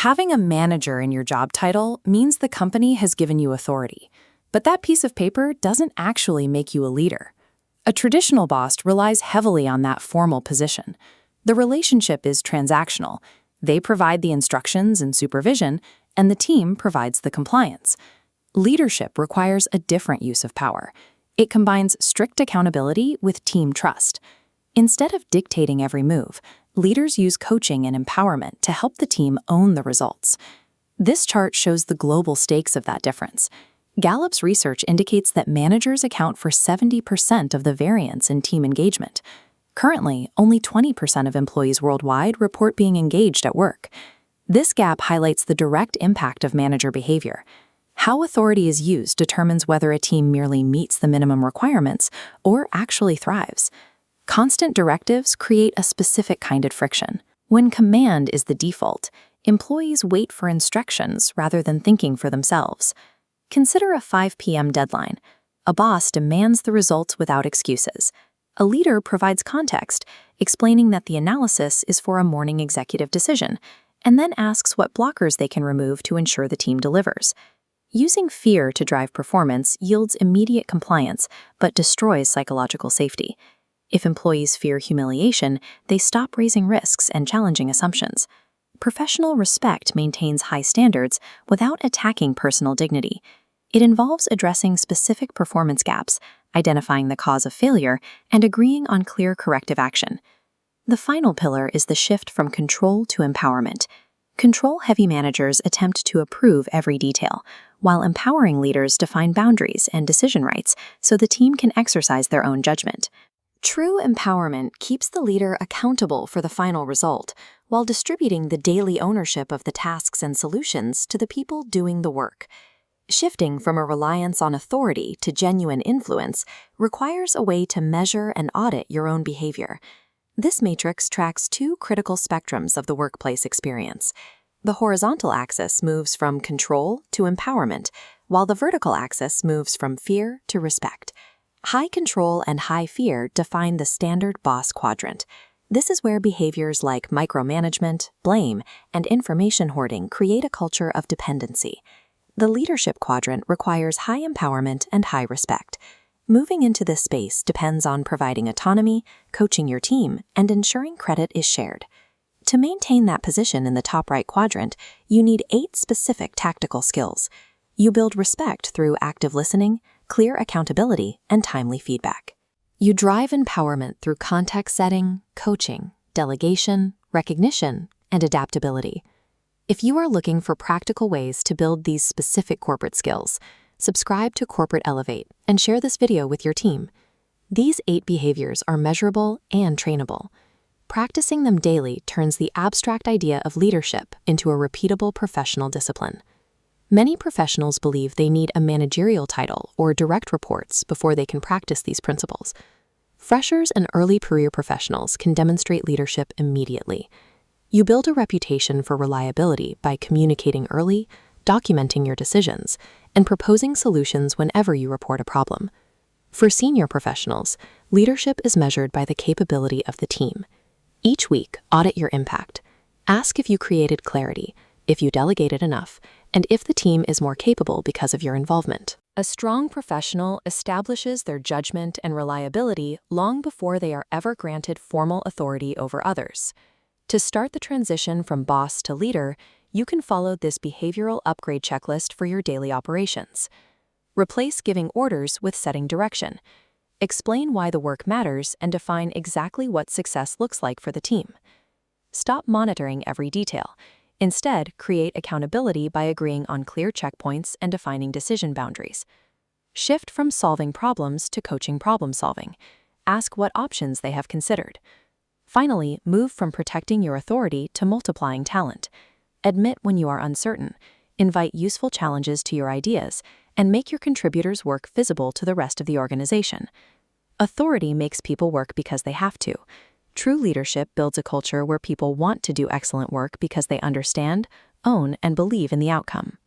Having a manager in your job title means the company has given you authority, but that piece of paper doesn't actually make you a leader. A traditional boss relies heavily on that formal position. The relationship is transactional. They provide the instructions and supervision, and the team provides the compliance. Leadership requires a different use of power. It combines strict accountability with team trust. Instead of dictating every move, leaders use coaching and empowerment to help the team own the results. This chart shows the global stakes of that difference. Gallup's research indicates that managers account for 70% of the variance in team engagement. Currently, only 20% of employees worldwide report being engaged at work. This gap highlights the direct impact of manager behavior. How authority is used determines whether a team merely meets the minimum requirements or actually thrives. Constant directives create a specific kind of friction. When command is the default, employees wait for instructions rather than thinking for themselves. Consider a 5 p.m. deadline. A boss demands the results without excuses. A leader provides context, explaining that the analysis is for a morning executive decision, and then asks what blockers they can remove to ensure the team delivers. Using fear to drive performance yields immediate compliance, but destroys psychological safety. If employees fear humiliation, they stop raising risks and challenging assumptions. Professional respect maintains high standards without attacking personal dignity. It involves addressing specific performance gaps, identifying the cause of failure, and agreeing on clear corrective action. The final pillar is the shift from control to empowerment. Control-heavy managers attempt to approve every detail, while empowering leaders define boundaries and decision rights so the team can exercise their own judgment. True empowerment keeps the leader accountable for the final result, while distributing the daily ownership of the tasks and solutions to the people doing the work. Shifting from a reliance on authority to genuine influence requires a way to measure and audit your own behavior. This matrix tracks two critical spectrums of the workplace experience. The horizontal axis moves from control to empowerment, while the vertical axis moves from fear to respect. High control and high fear define the standard boss quadrant. This is where behaviors like micromanagement, blame, and information hoarding create a culture of dependency. The leadership quadrant requires high empowerment and high respect. Moving into this space depends on providing autonomy, coaching your team, and ensuring credit is shared. To maintain that position in the top right quadrant, you need 8 specific tactical skills. You build respect through active listening, clear accountability, and timely feedback. You drive empowerment through context setting, coaching, delegation, recognition, and adaptability. If you are looking for practical ways to build these specific corporate skills, subscribe to Corporate Elevate and share this video with your team. These 8 behaviors are measurable and trainable. Practicing them daily turns the abstract idea of leadership into a repeatable professional discipline. Many professionals believe they need a managerial title or direct reports before they can practice these principles. Freshers and early career professionals can demonstrate leadership immediately. You build a reputation for reliability by communicating early, documenting your decisions, and proposing solutions whenever you report a problem. For senior professionals, leadership is measured by the capability of the team. Each week, audit your impact. Ask if you created clarity, if you delegated enough, and if the team is more capable because of your involvement. A strong professional establishes their judgment and reliability long before they are ever granted formal authority over others. To start the transition from boss to leader, you can follow this behavioral upgrade checklist for your daily operations. Replace giving orders with setting direction. Explain why the work matters and define exactly what success looks like for the team. Stop monitoring every detail. Instead, create accountability by agreeing on clear checkpoints and defining decision boundaries. Shift from solving problems to coaching problem solving. Ask what options they have considered. Finally, move from protecting your authority to multiplying talent. Admit when you are uncertain, invite useful challenges to your ideas, and make your contributors' work visible to the rest of the organization. Authority makes people work because they have to. True leadership builds a culture where people want to do excellent work because they understand, own, and believe in the outcome.